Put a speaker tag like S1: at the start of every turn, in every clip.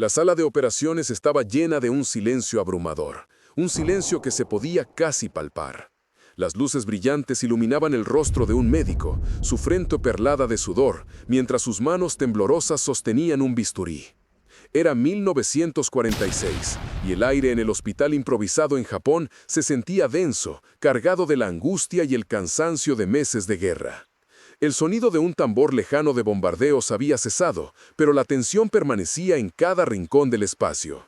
S1: La sala de operaciones estaba llena de un silencio abrumador, un silencio que se podía casi palpar. Las luces brillantes iluminaban el rostro de un médico, su frente perlada de sudor, mientras sus manos temblorosas sostenían un bisturí. Era 1946, y el aire en el hospital improvisado en Japón se sentía denso, cargado de la angustia y el cansancio de meses de guerra. El sonido de un tambor lejano de bombardeos había cesado, pero la tensión permanecía en cada rincón del espacio.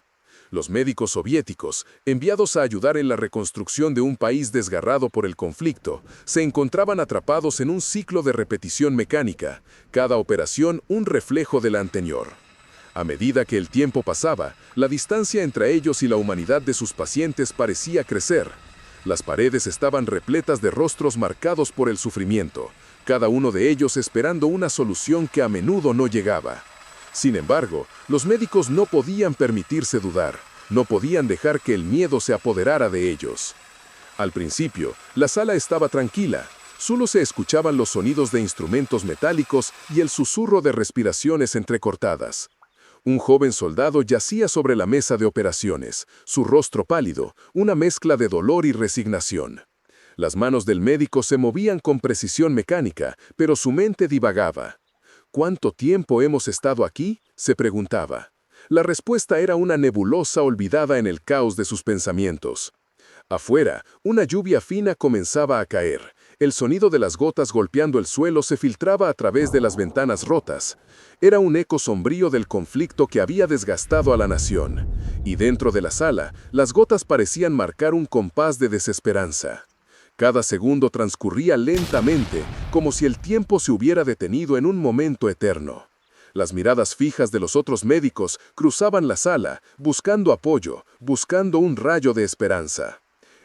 S1: Los médicos soviéticos, enviados a ayudar en la reconstrucción de un país desgarrado por el conflicto, se encontraban atrapados en un ciclo de repetición mecánica, cada operación un reflejo de la anterior. A medida que el tiempo pasaba, la distancia entre ellos y la humanidad de sus pacientes parecía crecer. Las paredes estaban repletas de rostros marcados por el sufrimiento, cada uno de ellos esperando una solución que a menudo no llegaba. Sin embargo, los médicos no podían permitirse dudar, no podían dejar que el miedo se apoderara de ellos. Al principio, la sala estaba tranquila, solo se escuchaban los sonidos de instrumentos metálicos y el susurro de respiraciones entrecortadas. Un joven soldado yacía sobre la mesa de operaciones, su rostro pálido, una mezcla de dolor y resignación. Las manos del médico se movían con precisión mecánica, pero su mente divagaba. ¿Cuánto tiempo hemos estado aquí?, se preguntaba. La respuesta era una nebulosa olvidada en el caos de sus pensamientos. Afuera, una lluvia fina comenzaba a caer. El sonido de las gotas golpeando el suelo se filtraba a través de las ventanas rotas. Era un eco sombrío del conflicto que había desgastado a la nación. Y dentro de la sala, las gotas parecían marcar un compás de desesperanza. Cada segundo transcurría lentamente, como si el tiempo se hubiera detenido en un momento eterno. Las miradas fijas de los otros médicos cruzaban la sala, buscando apoyo, buscando un rayo de esperanza.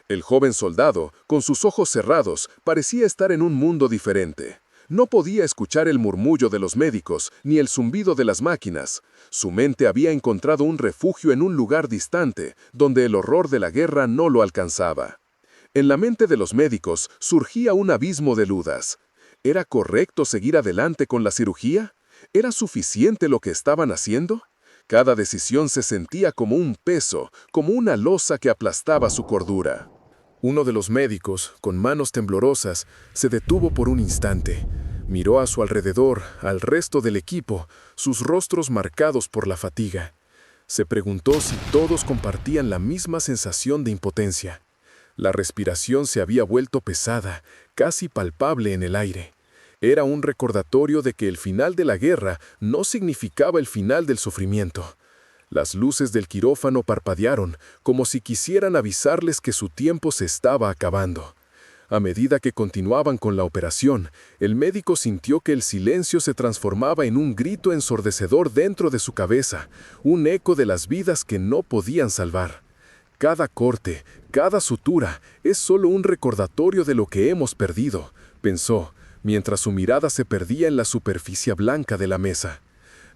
S1: El joven soldado, con sus ojos cerrados, parecía estar en un mundo diferente. No podía escuchar el murmullo de los médicos, ni el zumbido de las máquinas. Su mente había encontrado un refugio en un lugar distante, donde el horror de la guerra no lo alcanzaba. En la mente de los médicos surgía un abismo de dudas. ¿Era correcto seguir adelante con la cirugía? ¿Era suficiente lo que estaban haciendo? Cada decisión se sentía como un peso, como una losa que aplastaba su cordura. Uno de los médicos, con manos temblorosas, se detuvo por un instante. Miró a su alrededor, al resto del equipo, sus rostros marcados por la fatiga. Se preguntó si todos compartían la misma sensación de impotencia. La respiración se había vuelto pesada, casi palpable en el aire. Era un recordatorio de que el final de la guerra no significaba el final del sufrimiento. Las luces del quirófano parpadearon, como si quisieran avisarles que su tiempo se estaba acabando. A medida que continuaban con la operación, el médico sintió que el silencio se transformaba en un grito ensordecedor dentro de su cabeza, un eco de las vidas que no podían salvar. Cada corte, cada sutura, es solo un recordatorio de lo que hemos perdido, pensó, mientras su mirada se perdía en la superficie blanca de la mesa.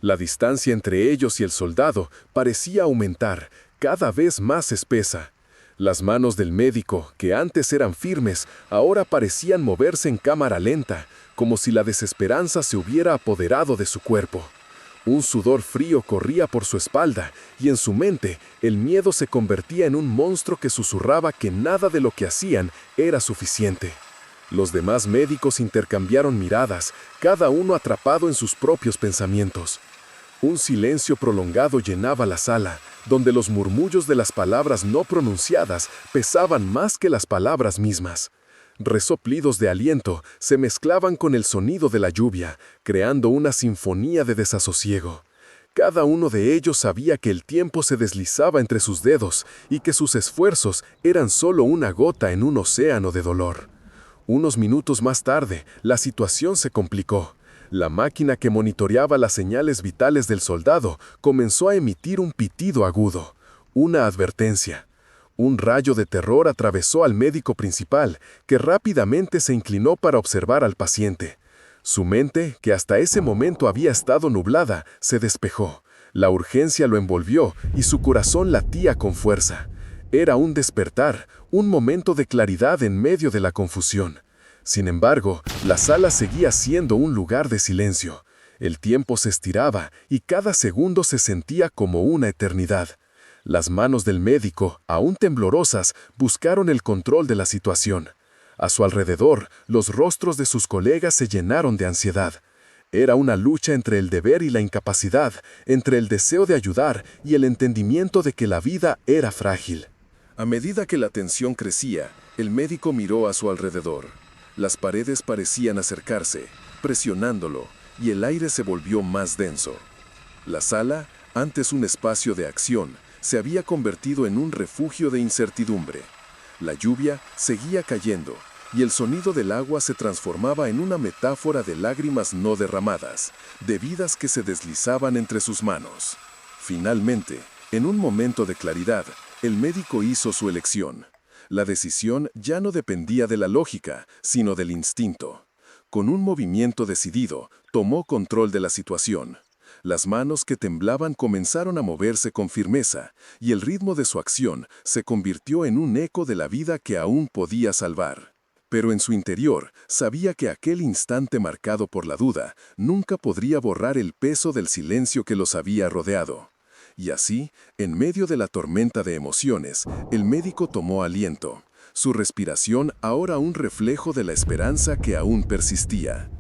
S1: La distancia entre ellos y el soldado parecía aumentar, cada vez más espesa. Las manos del médico, que antes eran firmes, ahora parecían moverse en cámara lenta, como si la desesperanza se hubiera apoderado de su cuerpo. Un sudor frío corría por su espalda, y en su mente el miedo se convertía en un monstruo que susurraba que nada de lo que hacían era suficiente. Los demás médicos intercambiaron miradas, cada uno atrapado en sus propios pensamientos. Un silencio prolongado llenaba la sala, donde los murmullos de las palabras no pronunciadas pesaban más que las palabras mismas. Resoplidos de aliento se mezclaban con el sonido de la lluvia, creando una sinfonía de desasosiego. Cada uno de ellos sabía que el tiempo se deslizaba entre sus dedos y que sus esfuerzos eran solo una gota en un océano de dolor. Unos minutos más tarde, la situación se complicó. La máquina que monitoreaba las señales vitales del soldado comenzó a emitir un pitido agudo, una advertencia. Un rayo de terror atravesó al médico principal, que rápidamente se inclinó para observar al paciente. Su mente, que hasta ese momento había estado nublada, se despejó. La urgencia lo envolvió y su corazón latía con fuerza. Era un despertar, un momento de claridad en medio de la confusión. Sin embargo, la sala seguía siendo un lugar de silencio. El tiempo se estiraba y cada segundo se sentía como una eternidad. Las manos del médico, aún temblorosas, buscaron el control de la situación. A su alrededor, los rostros de sus colegas se llenaron de ansiedad. Era una lucha entre el deber y la incapacidad, entre el deseo de ayudar y el entendimiento de que la vida era frágil. A medida que la tensión crecía, el médico miró a su alrededor. Las paredes parecían acercarse, presionándolo, y el aire se volvió más denso. La sala, antes un espacio de acción, se había convertido en un refugio de incertidumbre. La lluvia seguía cayendo, y el sonido del agua se transformaba en una metáfora de lágrimas no derramadas, de vidas que se deslizaban entre sus manos. Finalmente, en un momento de claridad, el médico hizo su elección. La decisión ya no dependía de la lógica, sino del instinto. Con un movimiento decidido, tomó control de la situación. Las manos que temblaban comenzaron a moverse con firmeza, y el ritmo de su acción se convirtió en un eco de la vida que aún podía salvar. Pero en su interior sabía que aquel instante marcado por la duda nunca podría borrar el peso del silencio que los había rodeado. Y así, en medio de la tormenta de emociones, el médico tomó aliento, su respiración ahora un reflejo de la esperanza que aún persistía.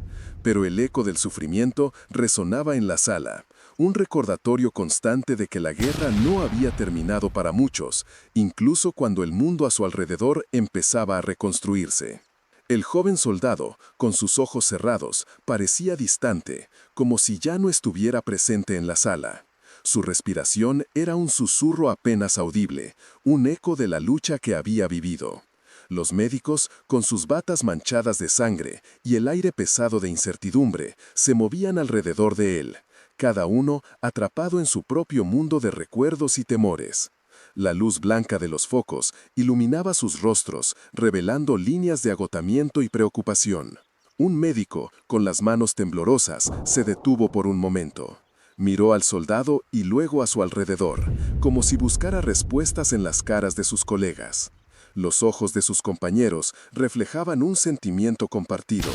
S1: Pero el eco del sufrimiento resonaba en la sala, un recordatorio constante de que la guerra no había terminado para muchos, incluso cuando el mundo a su alrededor empezaba a reconstruirse. El joven soldado, con sus ojos cerrados, parecía distante, como si ya no estuviera presente en la sala. Su respiración era un susurro apenas audible, un eco de la lucha que había vivido. Los médicos, con sus batas manchadas de sangre y el aire pesado de incertidumbre, se movían alrededor de él, cada uno atrapado en su propio mundo de recuerdos y temores. La luz blanca de los focos iluminaba sus rostros, revelando líneas de agotamiento y preocupación. Un médico, con las manos temblorosas, se detuvo por un momento. Miró al soldado y luego a su alrededor, como si buscara respuestas en las caras de sus colegas. Los ojos de sus compañeros reflejaban un sentimiento compartido,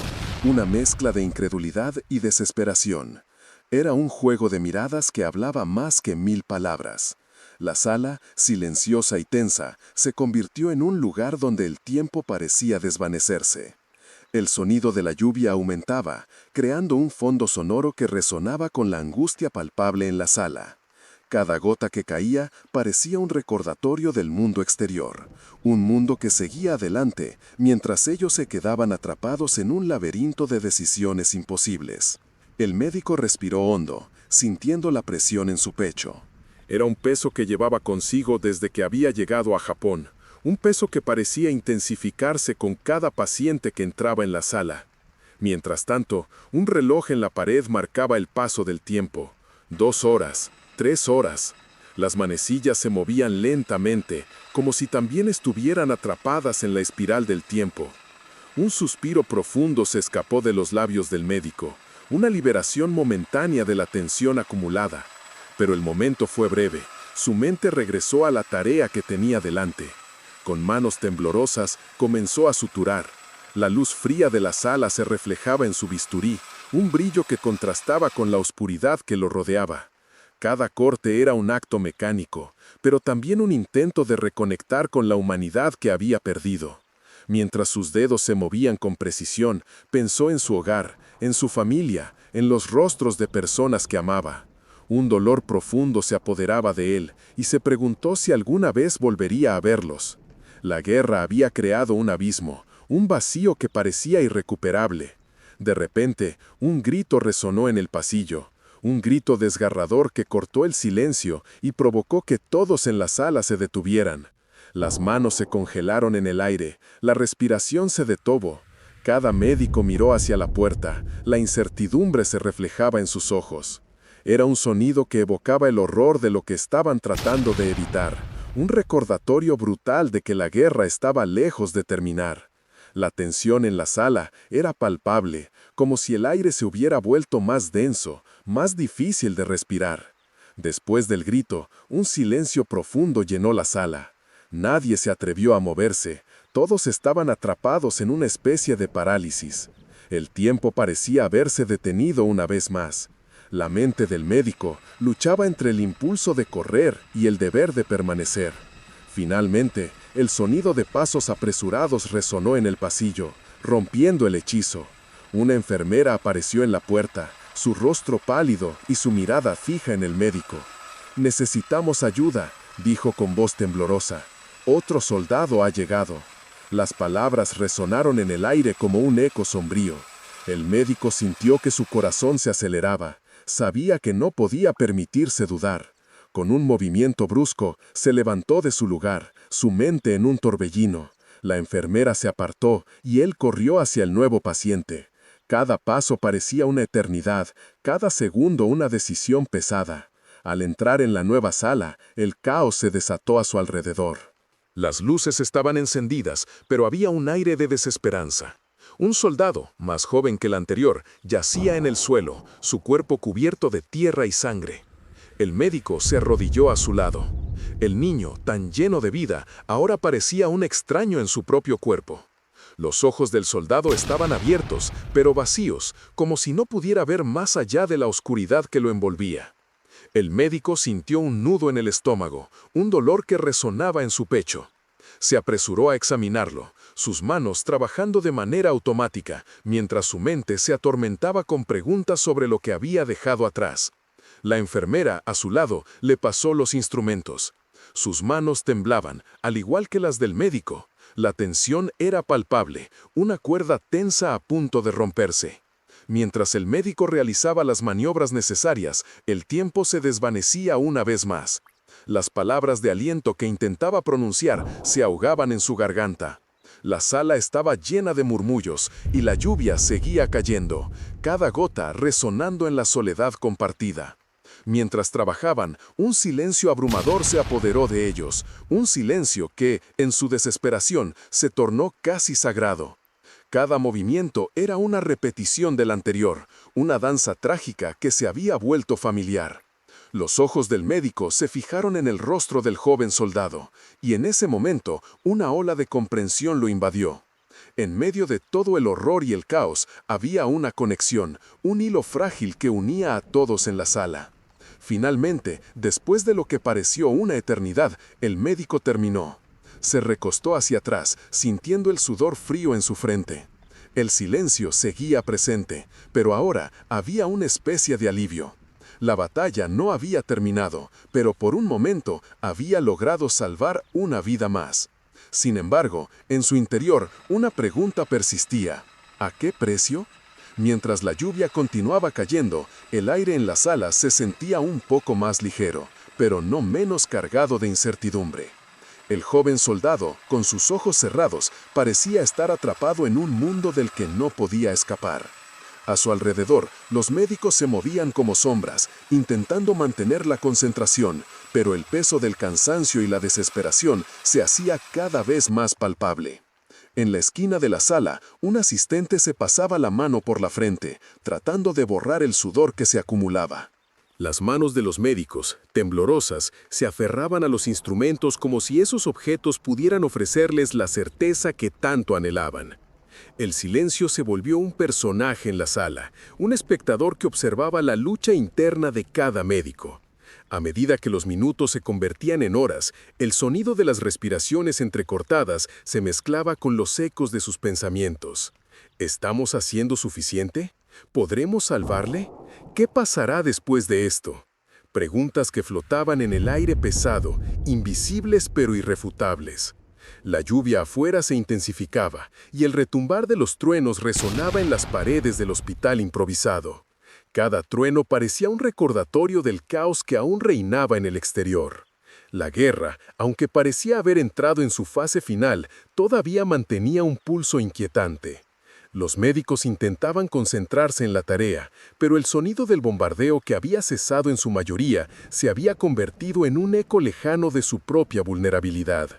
S1: una mezcla de incredulidad y desesperación. Era un juego de miradas que hablaba más que 1000 palabras. La sala, silenciosa y tensa, se convirtió en un lugar donde el tiempo parecía desvanecerse. El sonido de la lluvia aumentaba, creando un fondo sonoro que resonaba con la angustia palpable en la sala. Cada gota que caía parecía un recordatorio del mundo exterior, un mundo que seguía adelante mientras ellos se quedaban atrapados en un laberinto de decisiones imposibles. El médico respiró hondo, sintiendo la presión en su pecho. Era un peso que llevaba consigo desde que había llegado a Japón. Un peso que parecía intensificarse con cada paciente que entraba en la sala. Mientras tanto, un reloj en la pared marcaba el paso del tiempo. 2 horas, 3 horas. Las manecillas se movían lentamente, como si también estuvieran atrapadas en la espiral del tiempo. Un suspiro profundo se escapó de los labios del médico, una liberación momentánea de la tensión acumulada. Pero el momento fue breve. Su mente regresó a la tarea que tenía delante. Con manos temblorosas, comenzó a suturar. La luz fría de la sala se reflejaba en su bisturí, un brillo que contrastaba con la oscuridad que lo rodeaba. Cada corte era un acto mecánico, pero también un intento de reconectar con la humanidad que había perdido. Mientras sus dedos se movían con precisión, pensó en su hogar, en su familia, en los rostros de personas que amaba. Un dolor profundo se apoderaba de él y se preguntó si alguna vez volvería a verlos. La guerra había creado un abismo, un vacío que parecía irrecuperable. De repente, un grito resonó en el pasillo, un grito desgarrador que cortó el silencio y provocó que todos en la sala se detuvieran. Las manos se congelaron en el aire, la respiración se detuvo. Cada médico miró hacia la puerta, la incertidumbre se reflejaba en sus ojos. Era un sonido que evocaba el horror de lo que estaban tratando de evitar, un recordatorio brutal de que la guerra estaba lejos de terminar. La tensión en la sala era palpable, como si el aire se hubiera vuelto más denso, más difícil de respirar. Después del grito, un silencio profundo llenó la sala. Nadie se atrevió a moverse, todos estaban atrapados en una especie de parálisis. El tiempo parecía haberse detenido una vez más. La mente del médico luchaba entre el impulso de correr y el deber de permanecer. Finalmente, el sonido de pasos apresurados resonó en el pasillo, rompiendo el hechizo. Una enfermera apareció en la puerta, su rostro pálido y su mirada fija en el médico. «Necesitamos ayuda», dijo con voz temblorosa. «Otro soldado ha llegado». Las palabras resonaron en el aire como un eco sombrío. El médico sintió que su corazón se aceleraba. Sabía que no podía permitirse dudar. Con un movimiento brusco, se levantó de su lugar, su mente en un torbellino. La enfermera se apartó y él corrió hacia el nuevo paciente. Cada paso parecía una eternidad, cada segundo una decisión pesada. Al entrar en la nueva sala, el caos se desató a su alrededor. Las luces estaban encendidas, pero había un aire de desesperanza. Un soldado, más joven que el anterior, yacía en el suelo, su cuerpo cubierto de tierra y sangre. El médico se arrodilló a su lado. El niño, tan lleno de vida, ahora parecía un extraño en su propio cuerpo. Los ojos del soldado estaban abiertos, pero vacíos, como si no pudiera ver más allá de la oscuridad que lo envolvía. El médico sintió un nudo en el estómago, un dolor que resonaba en su pecho. Se apresuró a examinarlo, sus manos trabajando de manera automática, mientras su mente se atormentaba con preguntas sobre lo que había dejado atrás. La enfermera, a su lado, le pasó los instrumentos. Sus manos temblaban, al igual que las del médico. La tensión era palpable, una cuerda tensa a punto de romperse. Mientras el médico realizaba las maniobras necesarias, el tiempo se desvanecía una vez más. Las palabras de aliento que intentaba pronunciar se ahogaban en su garganta. La sala estaba llena de murmullos y la lluvia seguía cayendo, cada gota resonando en la soledad compartida. Mientras trabajaban, un silencio abrumador se apoderó de ellos, un silencio que, en su desesperación, se tornó casi sagrado. Cada movimiento era una repetición del anterior, una danza trágica que se había vuelto familiar. Los ojos del médico se fijaron en el rostro del joven soldado, y en ese momento una ola de comprensión lo invadió. En medio de todo el horror y el caos, había una conexión, un hilo frágil que unía a todos en la sala. Finalmente, después de lo que pareció una eternidad, el médico terminó. Se recostó hacia atrás, sintiendo el sudor frío en su frente. El silencio seguía presente, pero ahora había una especie de alivio. La batalla no había terminado, pero por un momento había logrado salvar una vida más. Sin embargo, en su interior, una pregunta persistía. ¿A qué precio? Mientras la lluvia continuaba cayendo, el aire en la sala se sentía un poco más ligero, pero no menos cargado de incertidumbre. El joven soldado, con sus ojos cerrados, parecía estar atrapado en un mundo del que no podía escapar. A su alrededor, los médicos se movían como sombras, intentando mantener la concentración, pero el peso del cansancio y la desesperación se hacía cada vez más palpable. En la esquina de la sala, un asistente se pasaba la mano por la frente, tratando de borrar el sudor que se acumulaba. Las manos de los médicos, temblorosas, se aferraban a los instrumentos como si esos objetos pudieran ofrecerles la certeza que tanto anhelaban. El silencio se volvió un personaje en la sala, un espectador que observaba la lucha interna de cada médico. A medida que los minutos se convertían en horas, el sonido de las respiraciones entrecortadas se mezclaba con los ecos de sus pensamientos. ¿Estamos haciendo suficiente? ¿Podremos salvarle? ¿Qué pasará después de esto? Preguntas que flotaban en el aire pesado, invisibles pero irrefutables. La lluvia afuera se intensificaba y el retumbar de los truenos resonaba en las paredes del hospital improvisado. Cada trueno parecía un recordatorio del caos que aún reinaba en el exterior. La guerra, aunque parecía haber entrado en su fase final, todavía mantenía un pulso inquietante. Los médicos intentaban concentrarse en la tarea, pero el sonido del bombardeo que había cesado en su mayoría se había convertido en un eco lejano de su propia vulnerabilidad.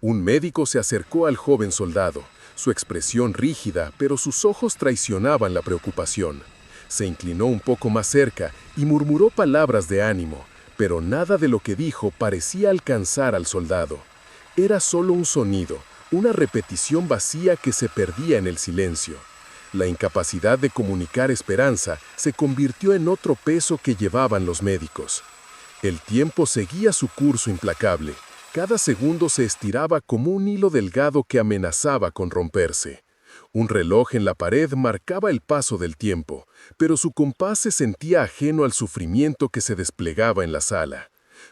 S1: Un médico se acercó al joven soldado, su expresión rígida, pero sus ojos traicionaban la preocupación. Se inclinó un poco más cerca y murmuró palabras de ánimo, pero nada de lo que dijo parecía alcanzar al soldado. Era solo un sonido, una repetición vacía que se perdía en el silencio. La incapacidad de comunicar esperanza se convirtió en otro peso que llevaban los médicos. El tiempo seguía su curso implacable. Cada segundo se estiraba como un hilo delgado que amenazaba con romperse. Un reloj en la pared marcaba el paso del tiempo, pero su compás se sentía ajeno al sufrimiento que se desplegaba en la sala.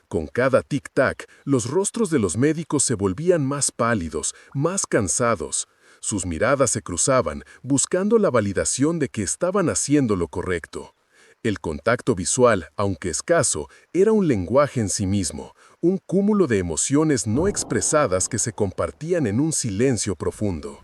S1: Con cada tic-tac, los rostros de los médicos se volvían más pálidos, más cansados. Sus miradas se cruzaban, buscando la validación de que estaban haciendo lo correcto. El contacto visual, aunque escaso, era un lenguaje en sí mismo, un cúmulo de emociones no expresadas que se compartían en un silencio profundo.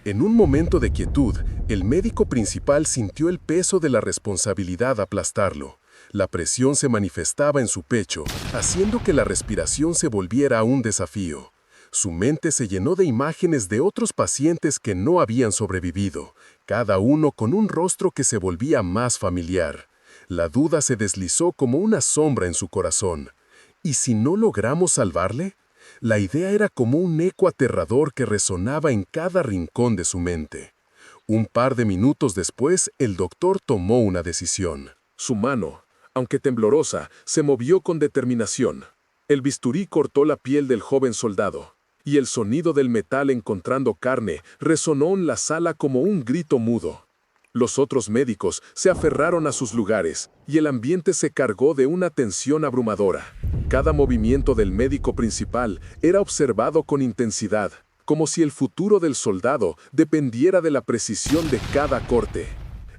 S1: En un momento de quietud, el médico principal sintió el peso de la responsabilidad aplastarlo. La presión se manifestaba en su pecho, haciendo que la respiración se volviera un desafío. Su mente se llenó de imágenes de otros pacientes que no habían sobrevivido, cada uno con un rostro que se volvía más familiar. La duda se deslizó como una sombra en su corazón. ¿Y si no logramos salvarle? La idea era como un eco aterrador que resonaba en cada rincón de su mente. Un par de minutos después, el doctor tomó una decisión. Su mano, aunque temblorosa, se movió con determinación. El bisturí cortó la piel del joven soldado, y el sonido del metal encontrando carne resonó en la sala como un grito mudo. Los otros médicos se aferraron a sus lugares, y el ambiente se cargó de una tensión abrumadora. Cada movimiento del médico principal era observado con intensidad, como si el futuro del soldado dependiera de la precisión de cada corte.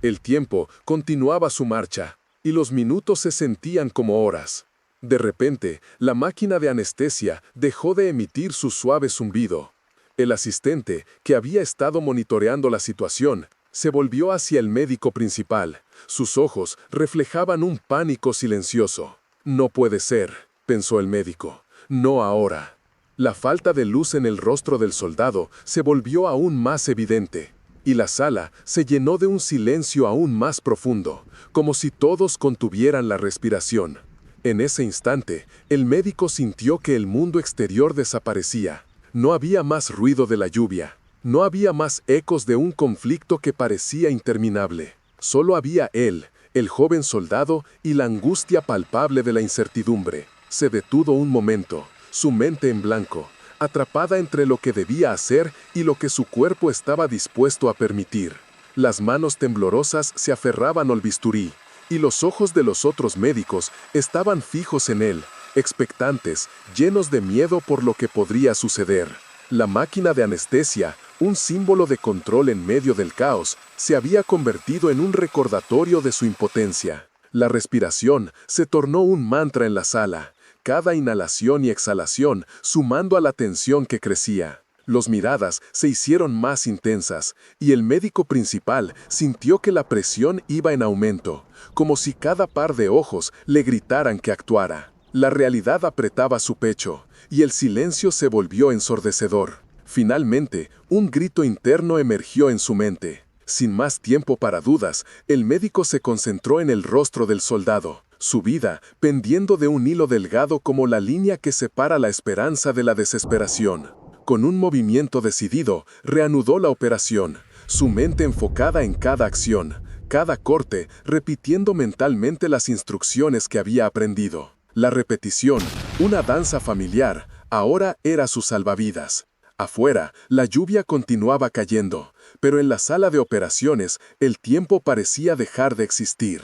S1: El tiempo continuaba su marcha, y los minutos se sentían como horas. De repente, la máquina de anestesia dejó de emitir su suave zumbido. El asistente, que había estado monitoreando la situación, se volvió hacia el médico principal. Sus ojos reflejaban un pánico silencioso. «No puede ser», pensó el médico. «No ahora». La falta de luz en el rostro del soldado se volvió aún más evidente, y la sala se llenó de un silencio aún más profundo, como si todos contuvieran la respiración. En ese instante, el médico sintió que el mundo exterior desaparecía. No había más ruido de la lluvia. No había más ecos de un conflicto que parecía interminable. Solo había él, el joven soldado, y la angustia palpable de la incertidumbre. Se detuvo un momento, su mente en blanco, atrapada entre lo que debía hacer y lo que su cuerpo estaba dispuesto a permitir. Las manos temblorosas se aferraban al bisturí, y los ojos de los otros médicos estaban fijos en él, expectantes, llenos de miedo por lo que podría suceder. La máquina de anestesia, un símbolo de control en medio del caos, se había convertido en un recordatorio de su impotencia. La respiración se tornó un mantra en la sala, cada inhalación y exhalación sumando a la tensión que crecía. Las miradas se hicieron más intensas, y el médico principal sintió que la presión iba en aumento, como si cada par de ojos le gritaran que actuara. La realidad apretaba su pecho, y el silencio se volvió ensordecedor. Finalmente, un grito interno emergió en su mente. Sin más tiempo para dudas, el médico se concentró en el rostro del soldado, su vida pendiendo de un hilo delgado como la línea que separa la esperanza de la desesperación. Con un movimiento decidido, reanudó la operación, su mente enfocada en cada acción, cada corte, repitiendo mentalmente las instrucciones que había aprendido. La repetición, una danza familiar, ahora era su salvavidas. Afuera, la lluvia continuaba cayendo, pero en la sala de operaciones, el tiempo parecía dejar de existir.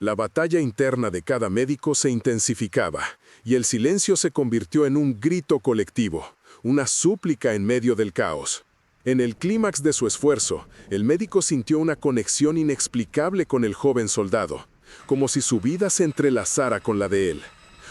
S1: La batalla interna de cada médico se intensificaba, y el silencio se convirtió en un grito colectivo, una súplica en medio del caos. En el clímax de su esfuerzo, el médico sintió una conexión inexplicable con el joven soldado, como si su vida se entrelazara con la de él.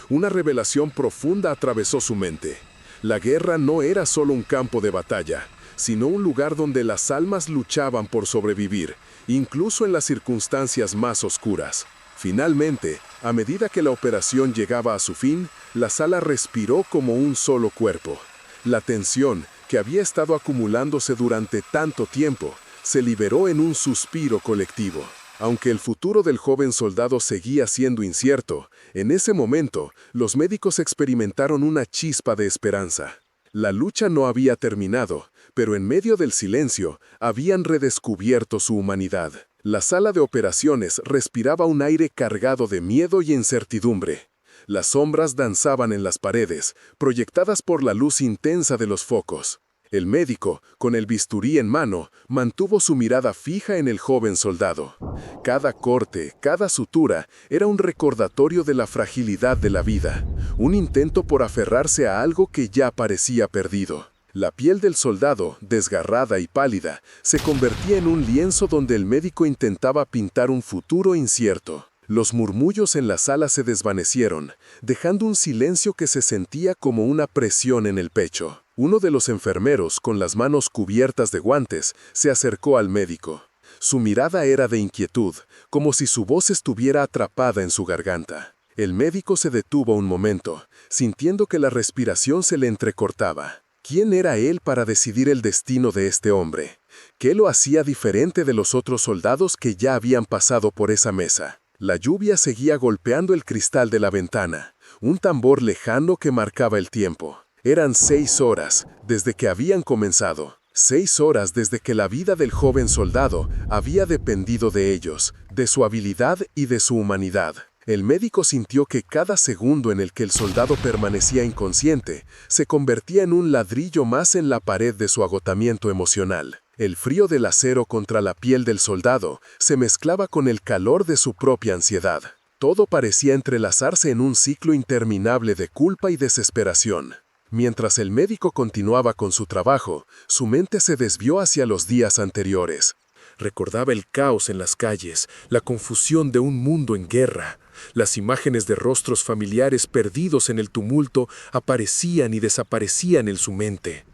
S1: Una revelación profunda atravesó su mente. La guerra no era solo un campo de batalla, sino un lugar donde las almas luchaban por sobrevivir, incluso en las circunstancias más oscuras. Finalmente, a medida que la operación llegaba a su fin, la sala respiró como un solo cuerpo. La tensión, que había estado acumulándose durante tanto tiempo, se liberó en un suspiro colectivo. Aunque el futuro del joven soldado seguía siendo incierto, en ese momento, los médicos experimentaron una chispa de esperanza. La lucha no había terminado, pero en medio del silencio habían redescubierto su humanidad. La sala de operaciones respiraba un aire cargado de miedo y incertidumbre. Las sombras danzaban en las paredes, proyectadas por la luz intensa de los focos. El médico, con el bisturí en mano, mantuvo su mirada fija en el joven soldado. Cada corte, cada sutura, era un recordatorio de la fragilidad de la vida, un intento por aferrarse a algo que ya parecía perdido. La piel del soldado, desgarrada y pálida, se convertía en un lienzo donde el médico intentaba pintar un futuro incierto. Los murmullos en la sala se desvanecieron, dejando un silencio que se sentía como una presión en el pecho. Uno de los enfermeros, con las manos cubiertas de guantes, se acercó al médico. Su mirada era de inquietud, como si su voz estuviera atrapada en su garganta. El médico se detuvo un momento, sintiendo que la respiración se le entrecortaba. ¿Quién era él para decidir el destino de este hombre? ¿Qué lo hacía diferente de los otros soldados que ya habían pasado por esa mesa? La lluvia seguía golpeando el cristal de la ventana, un tambor lejano que marcaba el tiempo. Eran 6 horas desde que habían comenzado, 6 horas desde que la vida del joven soldado había dependido de ellos, de su habilidad y de su humanidad. El médico sintió que cada segundo en el que el soldado permanecía inconsciente se convertía en un ladrillo más en la pared de su agotamiento emocional. El frío del acero contra la piel del soldado se mezclaba con el calor de su propia ansiedad. Todo parecía entrelazarse en un ciclo interminable de culpa y desesperación. Mientras el médico continuaba con su trabajo, su mente se desvió hacia los días anteriores. Recordaba el caos en las calles, la confusión de un mundo en guerra. Las imágenes de rostros familiares perdidos en el tumulto aparecían y desaparecían en su mente.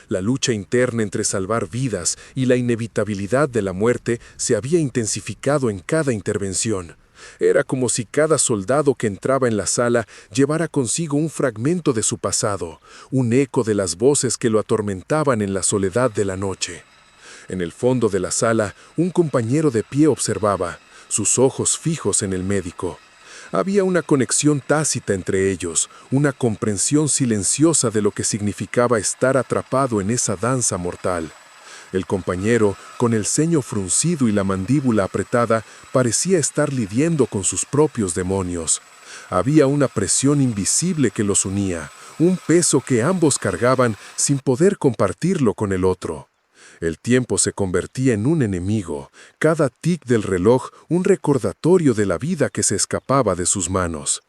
S1: La lucha interna entre salvar vidas y la inevitabilidad de la muerte se había intensificado en cada intervención. Era como si cada soldado que entraba en la sala llevara consigo un fragmento de su pasado, un eco de las voces que lo atormentaban en la soledad de la noche. En el fondo de la sala, un compañero de pie observaba, sus ojos fijos en el médico. Había una conexión tácita entre ellos, una comprensión silenciosa de lo que significaba estar atrapado en esa danza mortal. El compañero, con el ceño fruncido y la mandíbula apretada, parecía estar lidiando con sus propios demonios. Había una presión invisible que los unía, un peso que ambos cargaban sin poder compartirlo con el otro. El tiempo se convertía en un enemigo, cada tic del reloj un recordatorio de la vida que se escapaba de sus manos.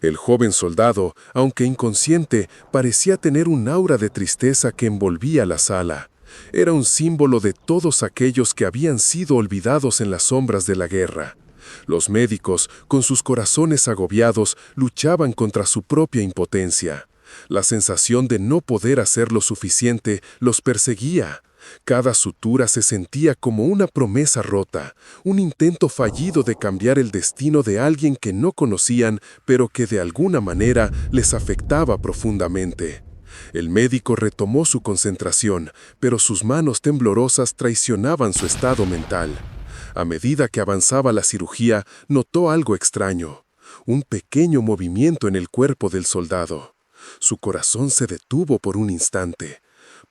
S1: El joven soldado, aunque inconsciente, parecía tener un aura de tristeza que envolvía la sala. Era un símbolo de todos aquellos que habían sido olvidados en las sombras de la guerra. Los médicos, con sus corazones agobiados, luchaban contra su propia impotencia. La sensación de no poder hacer lo suficiente los perseguía. Cada sutura se sentía como una promesa rota, un intento fallido de cambiar el destino de alguien que no conocían, pero que de alguna manera les afectaba profundamente. El médico retomó su concentración, pero sus manos temblorosas traicionaban su estado mental. A medida que avanzaba la cirugía, notó algo extraño, un pequeño movimiento en el cuerpo del soldado. Su corazón se detuvo por un instante.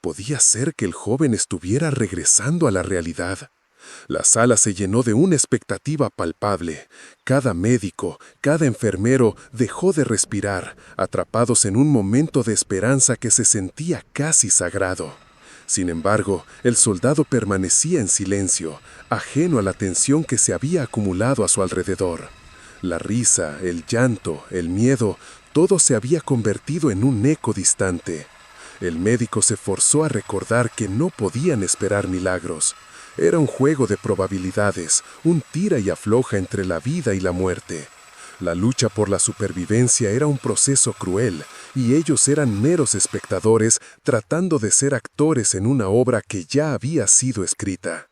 S1: ¿Podía ser que el joven estuviera regresando a la realidad? La sala se llenó de una expectativa palpable. Cada médico, cada enfermero dejó de respirar, atrapados en un momento de esperanza que se sentía casi sagrado. Sin embargo, el soldado permanecía en silencio, ajeno a la tensión que se había acumulado a su alrededor. La risa, el llanto, el miedo, todo se había convertido en un eco distante. El médico se forzó a recordar que no podían esperar milagros. Era un juego de probabilidades, un tira y afloja entre la vida y la muerte. La lucha por la supervivencia era un proceso cruel, y ellos eran meros espectadores tratando de ser actores en una obra que ya había sido escrita.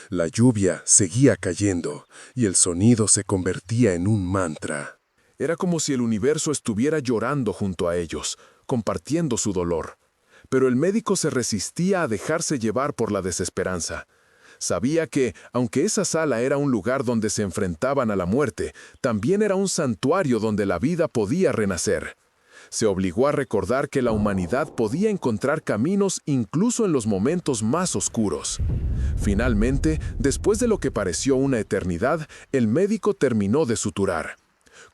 S1: La lluvia seguía cayendo, y el sonido se convertía en un mantra. Era como si el universo estuviera llorando junto a ellos, compartiendo su dolor. Pero el médico se resistía a dejarse llevar por la desesperanza. Sabía que, aunque esa sala era un lugar donde se enfrentaban a la muerte, también era un santuario donde la vida podía renacer. Se obligó a recordar que la humanidad podía encontrar caminos incluso en los momentos más oscuros. Finalmente, después de lo que pareció una eternidad, el médico terminó de suturar.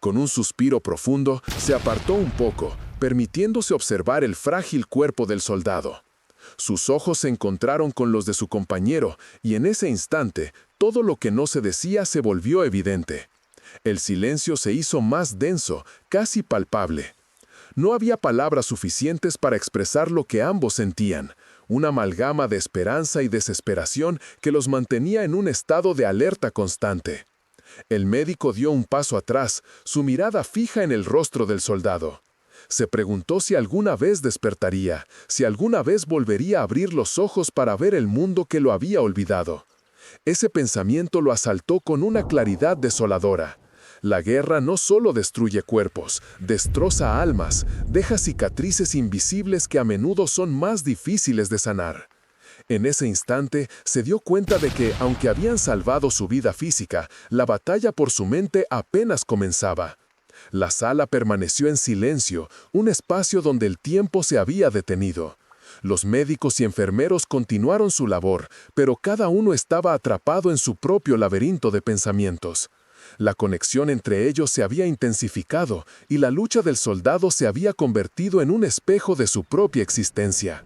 S1: Con un suspiro profundo, se apartó un poco, permitiéndose observar el frágil cuerpo del soldado. Sus ojos se encontraron con los de su compañero, y en ese instante, todo lo que no se decía se volvió evidente. El silencio se hizo más denso, casi palpable. No había palabras suficientes para expresar lo que ambos sentían, una amalgama de esperanza y desesperación que los mantenía en un estado de alerta constante. El médico dio un paso atrás, su mirada fija en el rostro del soldado. Se preguntó si alguna vez despertaría, si alguna vez volvería a abrir los ojos para ver el mundo que lo había olvidado. Ese pensamiento lo asaltó con una claridad desoladora. La guerra no solo destruye cuerpos, destroza almas, deja cicatrices invisibles que a menudo son más difíciles de sanar. En ese instante se dio cuenta de que, aunque habían salvado su vida física, la batalla por su mente apenas comenzaba. La sala permaneció en silencio, un espacio donde el tiempo se había detenido. Los médicos y enfermeros continuaron su labor, pero cada uno estaba atrapado en su propio laberinto de pensamientos. La conexión entre ellos se había intensificado y la lucha del soldado se había convertido en un espejo de su propia existencia.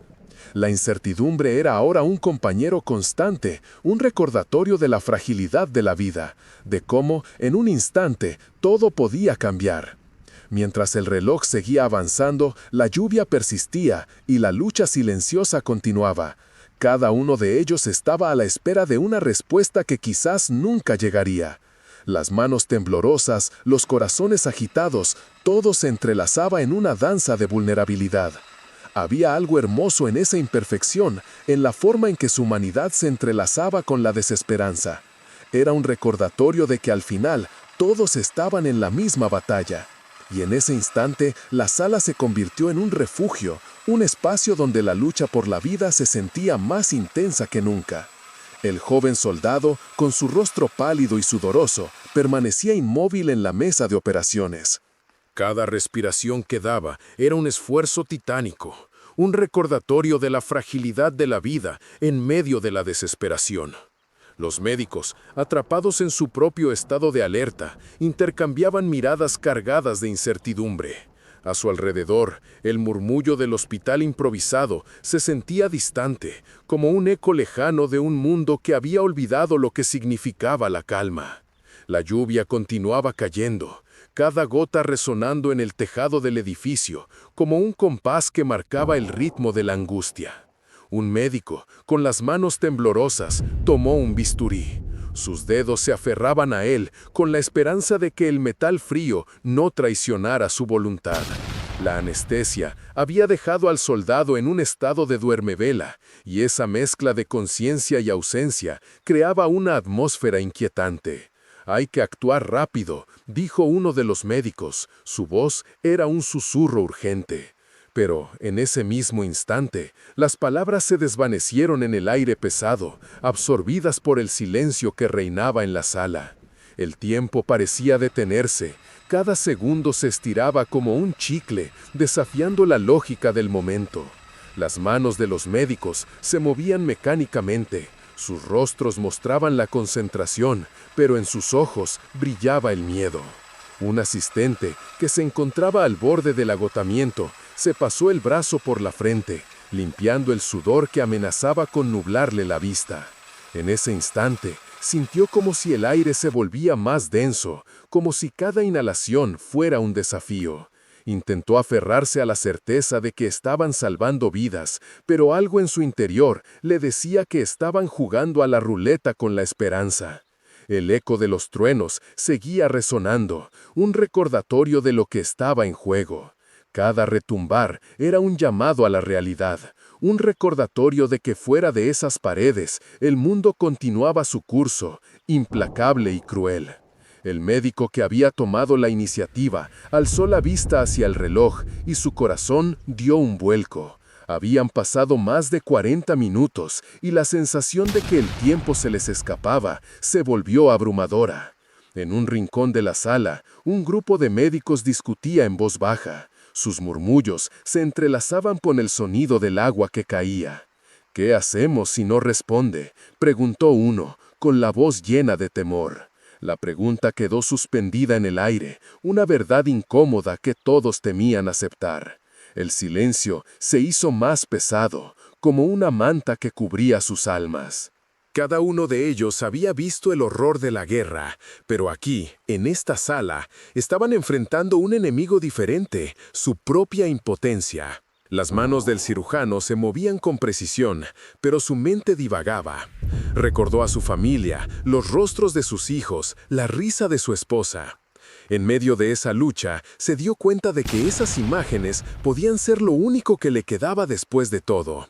S1: La incertidumbre era ahora un compañero constante, un recordatorio de la fragilidad de la vida, de cómo, en un instante, todo podía cambiar. Mientras el reloj seguía avanzando, la lluvia persistía y la lucha silenciosa continuaba. Cada uno de ellos estaba a la espera de una respuesta que quizás nunca llegaría. Las manos temblorosas, los corazones agitados, todo se entrelazaba en una danza de vulnerabilidad. Había algo hermoso en esa imperfección, en la forma en que su humanidad se entrelazaba con la desesperanza. Era un recordatorio de que al final todos estaban en la misma batalla. Y en ese instante la sala se convirtió en un refugio, un espacio donde la lucha por la vida se sentía más intensa que nunca. El joven soldado, con su rostro pálido y sudoroso, permanecía inmóvil en la mesa de operaciones. Cada respiración que daba era un esfuerzo titánico, un recordatorio de la fragilidad de la vida en medio de la desesperación. Los médicos, atrapados en su propio estado de alerta, intercambiaban miradas cargadas de incertidumbre. A su alrededor, el murmullo del hospital improvisado se sentía distante, como un eco lejano de un mundo que había olvidado lo que significaba la calma. La lluvia continuaba cayendo, cada gota resonando en el tejado del edificio, como un compás que marcaba el ritmo de la angustia. Un médico, con las manos temblorosas, tomó un bisturí. Sus dedos se aferraban a él con la esperanza de que el metal frío no traicionara su voluntad. La anestesia había dejado al soldado en un estado de duermevela, y esa mezcla de conciencia y ausencia creaba una atmósfera inquietante. «Hay que actuar rápido», dijo uno de los médicos. Su voz era un susurro urgente. Pero, en ese mismo instante, las palabras se desvanecieron en el aire pesado, absorbidas por el silencio que reinaba en la sala. El tiempo parecía detenerse, cada segundo se estiraba como un chicle, desafiando la lógica del momento. Las manos de los médicos se movían mecánicamente, sus rostros mostraban la concentración, pero en sus ojos brillaba el miedo. Un asistente, que se encontraba al borde del agotamiento, se pasó el brazo por la frente, limpiando el sudor que amenazaba con nublarle la vista. En ese instante, sintió como si el aire se volvía más denso, como si cada inhalación fuera un desafío. Intentó aferrarse a la certeza de que estaban salvando vidas, pero algo en su interior le decía que estaban jugando a la ruleta con la esperanza. El eco de los truenos seguía resonando, un recordatorio de lo que estaba en juego. Cada retumbar era un llamado a la realidad, un recordatorio de que fuera de esas paredes el mundo continuaba su curso, implacable y cruel. El médico que había tomado la iniciativa alzó la vista hacia el reloj y su corazón dio un vuelco. Habían pasado más de 40 minutos y la sensación de que el tiempo se les escapaba se volvió abrumadora. En un rincón de la sala, un grupo de médicos discutía en voz baja. Sus murmullos se entrelazaban con el sonido del agua que caía. «¿Qué hacemos si no responde?», preguntó uno, con la voz llena de temor. La pregunta quedó suspendida en el aire, una verdad incómoda que todos temían aceptar. El silencio se hizo más pesado, como una manta que cubría sus almas. Cada uno de ellos había visto el horror de la guerra, pero aquí, en esta sala, estaban enfrentando un enemigo diferente, su propia impotencia. Las manos del cirujano se movían con precisión, pero su mente divagaba. Recordó a su familia, los rostros de sus hijos, la risa de su esposa. En medio de esa lucha, se dio cuenta de que esas imágenes podían ser lo único que le quedaba después de todo.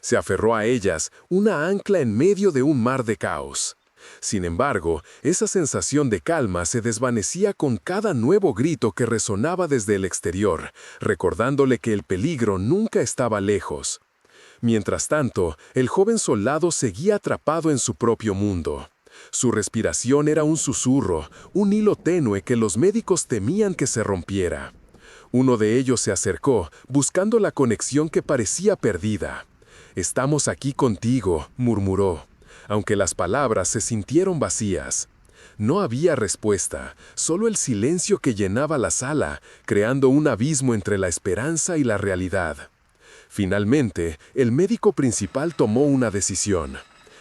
S1: Se aferró a ellas, una ancla en medio de un mar de caos. Sin embargo, esa sensación de calma se desvanecía con cada nuevo grito que resonaba desde el exterior, recordándole que el peligro nunca estaba lejos. Mientras tanto, el joven soldado seguía atrapado en su propio mundo. Su respiración era un susurro, un hilo tenue que los médicos temían que se rompiera. Uno de ellos se acercó, buscando la conexión que parecía perdida. «Estamos aquí contigo», murmuró, aunque las palabras se sintieron vacías. No había respuesta, solo el silencio que llenaba la sala, creando un abismo entre la esperanza y la realidad. Finalmente, el médico principal tomó una decisión.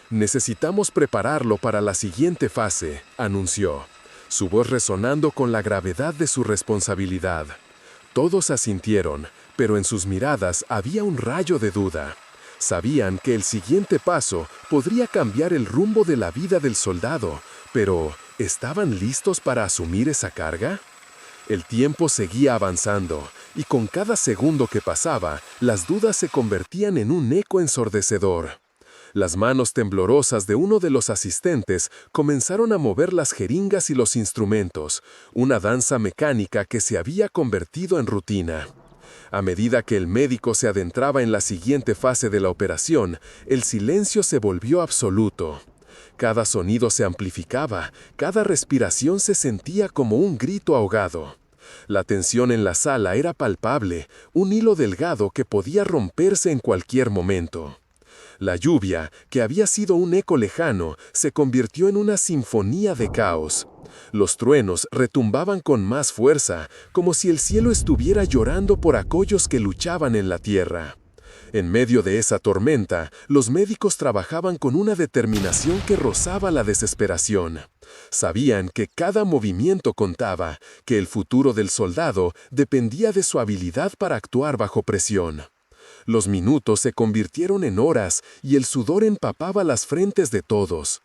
S1: «Necesitamos prepararlo para la siguiente fase», anunció, su voz resonando con la gravedad de su responsabilidad. Todos asintieron, pero en sus miradas había un rayo de duda. Sabían que el siguiente paso podría cambiar el rumbo de la vida del soldado, pero ¿estaban listos para asumir esa carga? El tiempo seguía avanzando, y con cada segundo que pasaba, las dudas se convertían en un eco ensordecedor. Las manos temblorosas de uno de los asistentes comenzaron a mover las jeringas y los instrumentos, una danza mecánica que se había convertido en rutina. A medida que el médico se adentraba en la siguiente fase de la operación, el silencio se volvió absoluto. Cada sonido se amplificaba, cada respiración se sentía como un grito ahogado. La tensión en la sala era palpable, un hilo delgado que podía romperse en cualquier momento. La lluvia, que había sido un eco lejano, se convirtió en una sinfonía de caos. Los truenos retumbaban con más fuerza, como si el cielo estuviera llorando por aquellos que luchaban en la tierra. En medio de esa tormenta, los médicos trabajaban con una determinación que rozaba la desesperación. Sabían que cada movimiento contaba, que el futuro del soldado dependía de su habilidad para actuar bajo presión. Los minutos se convirtieron en horas y el sudor empapaba las frentes de todos.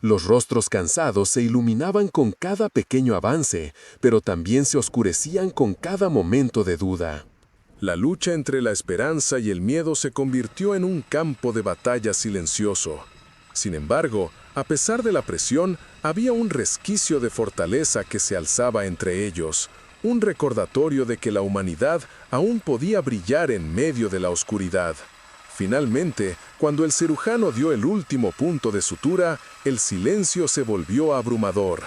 S1: Los rostros cansados se iluminaban con cada pequeño avance, pero también se oscurecían con cada momento de duda. La lucha entre la esperanza y el miedo se convirtió en un campo de batalla silencioso. Sin embargo, a pesar de la presión, había un resquicio de fortaleza que se alzaba entre ellos, un recordatorio de que la humanidad aún podía brillar en medio de la oscuridad. Finalmente, cuando el cirujano dio el último punto de sutura, el silencio se volvió abrumador.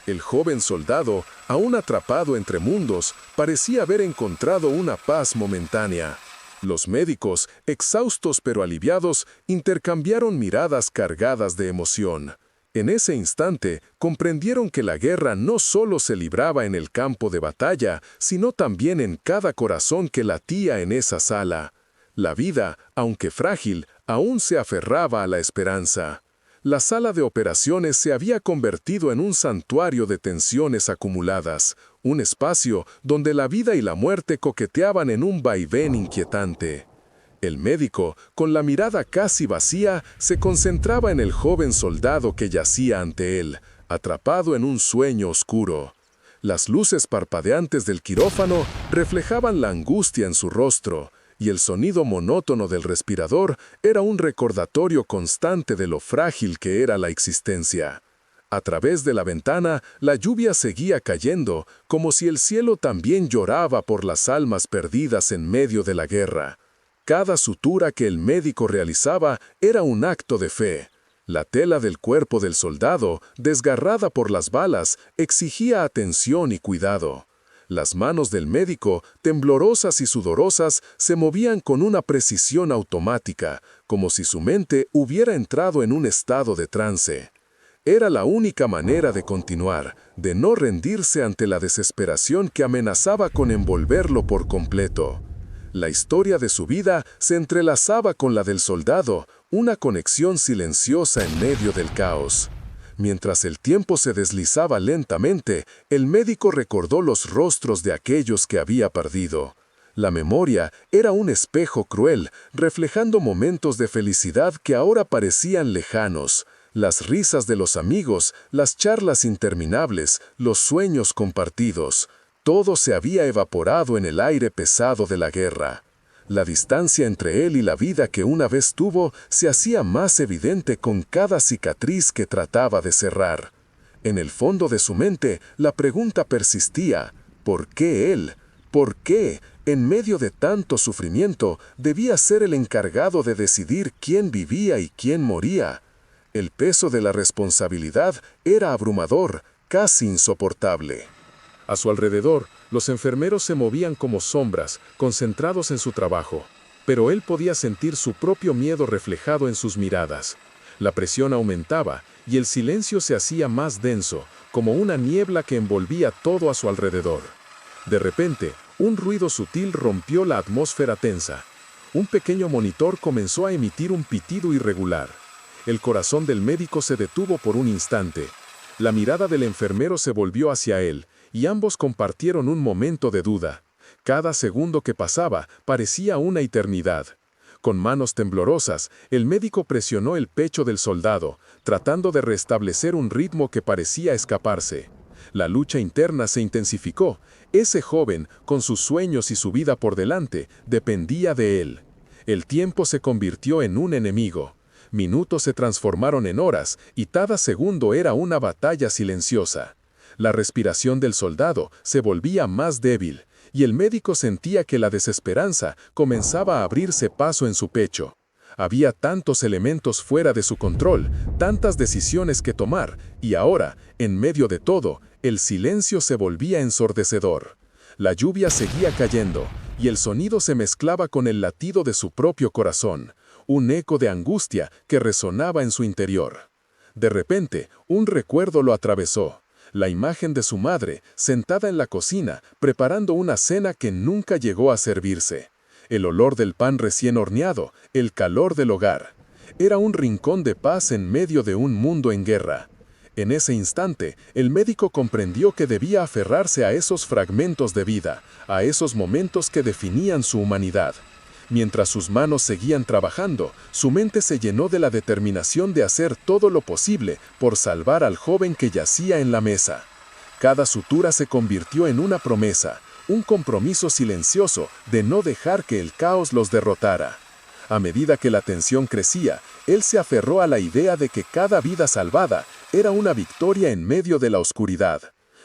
S1: El joven soldado, aún atrapado entre mundos, parecía haber encontrado una paz momentánea. Los médicos, exhaustos pero aliviados, intercambiaron miradas cargadas de emoción. En ese instante, comprendieron que la guerra no solo se libraba en el campo de batalla, sino también en cada corazón que latía en esa sala. La vida, aunque frágil, aún se aferraba a la esperanza. La sala de operaciones se había convertido en un santuario de tensiones acumuladas, un espacio donde la vida y la muerte coqueteaban en un vaivén inquietante. El médico, con la mirada casi vacía, se concentraba en el joven soldado que yacía ante él, atrapado en un sueño oscuro. Las luces parpadeantes del quirófano reflejaban la angustia en su rostro, y el sonido monótono del respirador era un recordatorio constante de lo frágil que era la existencia. A través de la ventana, la lluvia seguía cayendo, como si el cielo también lloraba por las almas perdidas en medio de la guerra. Cada sutura que el médico realizaba era un acto de fe. La tela del cuerpo del soldado, desgarrada por las balas, exigía atención y cuidado. Las manos del médico, temblorosas y sudorosas, se movían con una precisión automática, como si su mente hubiera entrado en un estado de trance. Era la única manera de continuar, de no rendirse ante la desesperación que amenazaba con envolverlo por completo. La historia de su vida se entrelazaba con la del soldado, una conexión silenciosa en medio del caos. Mientras el tiempo se deslizaba lentamente, el médico recordó los rostros de aquellos que había perdido. La memoria era un espejo cruel, reflejando momentos de felicidad que ahora parecían lejanos. Las risas de los amigos, las charlas interminables, los sueños compartidos. Todo se había evaporado en el aire pesado de la guerra. La distancia entre él y la vida que una vez tuvo se hacía más evidente con cada cicatriz que trataba de cerrar. En el fondo de su mente, la pregunta persistía: ¿por qué él? ¿Por qué, en medio de tanto sufrimiento, debía ser el encargado de decidir quién vivía y quién moría? El peso de la responsabilidad era abrumador, casi insoportable. A su alrededor, los enfermeros se movían como sombras, concentrados en su trabajo, pero él podía sentir su propio miedo reflejado en sus miradas. La presión aumentaba y el silencio se hacía más denso, como una niebla que envolvía todo a su alrededor. De repente, un ruido sutil rompió la atmósfera tensa. Un pequeño monitor comenzó a emitir un pitido irregular. El corazón del médico se detuvo por un instante. La mirada del enfermero se volvió hacia él, y ambos compartieron un momento de duda. Cada segundo que pasaba parecía una eternidad. Con manos temblorosas, el médico presionó el pecho del soldado, tratando de restablecer un ritmo que parecía escaparse. La lucha interna se intensificó. Ese joven, con sus sueños y su vida por delante, dependía de él. El tiempo se convirtió en un enemigo. Minutos se transformaron en horas, y cada segundo era una batalla silenciosa. La respiración del soldado se volvía más débil, y el médico sentía que la desesperanza comenzaba a abrirse paso en su pecho. Había tantos elementos fuera de su control, tantas decisiones que tomar, y ahora, en medio de todo, el silencio se volvía ensordecedor. La lluvia seguía cayendo, y el sonido se mezclaba con el latido de su propio corazón, un eco de angustia que resonaba en su interior. De repente, un recuerdo lo atravesó. La imagen de su madre, sentada en la cocina, preparando una cena que nunca llegó a servirse. El olor del pan recién horneado, el calor del hogar. Era un rincón de paz en medio de un mundo en guerra. En ese instante, el médico comprendió que debía aferrarse a esos fragmentos de vida, a esos momentos que definían su humanidad. Mientras sus manos seguían trabajando, su mente se llenó de la determinación de hacer todo lo posible por salvar al joven que yacía en la mesa. Cada sutura se convirtió en una promesa, un compromiso silencioso de no dejar que el caos los derrotara. A medida que la tensión crecía, él se aferró a la idea de que cada vida salvada era una victoria en medio de la oscuridad.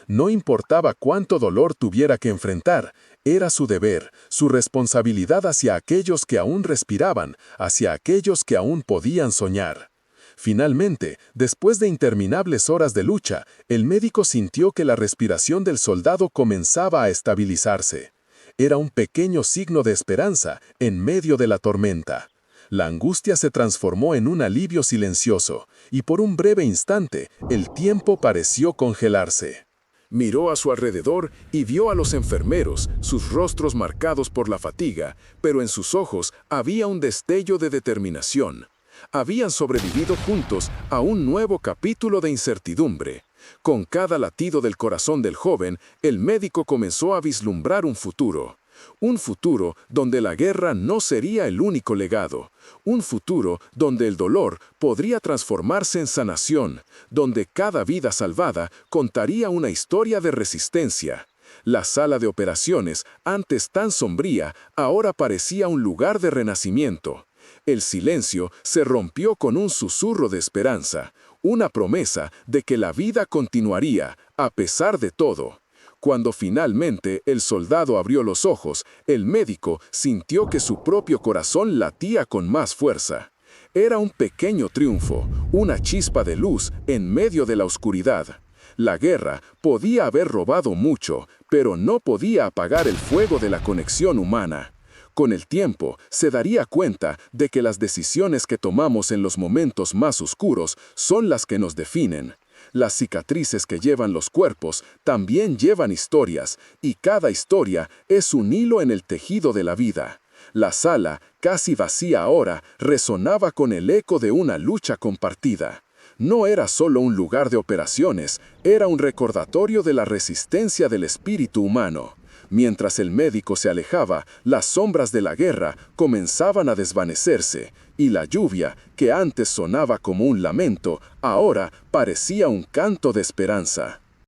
S1: No importaba cuánto dolor tuviera que enfrentar, era su deber, su responsabilidad hacia aquellos que aún respiraban, hacia aquellos que aún podían soñar. Finalmente, después de interminables horas de lucha, el médico sintió que la respiración del soldado comenzaba a estabilizarse. Era un pequeño signo de esperanza en medio de la tormenta. La angustia se transformó en un alivio silencioso, y por un breve instante, el tiempo pareció congelarse. Miró a su alrededor y vio a los enfermeros, sus rostros marcados por la fatiga, pero en sus ojos había un destello de determinación. Habían sobrevivido juntos a un nuevo capítulo de incertidumbre. Con cada latido del corazón del joven, el médico comenzó a vislumbrar un futuro. Un futuro donde la guerra no sería el único legado. Un futuro donde el dolor podría transformarse en sanación, donde cada vida salvada contaría una historia de resistencia. La sala de operaciones, antes tan sombría, ahora parecía un lugar de renacimiento. El silencio se rompió con un susurro de esperanza, una promesa de que la vida continuaría, a pesar de todo. Cuando finalmente el soldado abrió los ojos, el médico sintió que su propio corazón latía con más fuerza. Era un pequeño triunfo, una chispa de luz en medio de la oscuridad. La guerra podía haber robado mucho, pero no podía apagar el fuego de la conexión humana. Con el tiempo, se daría cuenta de que las decisiones que tomamos en los momentos más oscuros son las que nos definen. Las cicatrices que llevan los cuerpos también llevan historias, y cada historia es un hilo en el tejido de la vida. La sala, casi vacía ahora, resonaba con el eco de una lucha compartida. No era solo un lugar de operaciones, era un recordatorio de la resistencia del espíritu humano. Mientras el médico se alejaba, las sombras de la guerra comenzaban a desvanecerse, y la lluvia, que antes sonaba como un lamento, ahora parecía un canto de esperanza.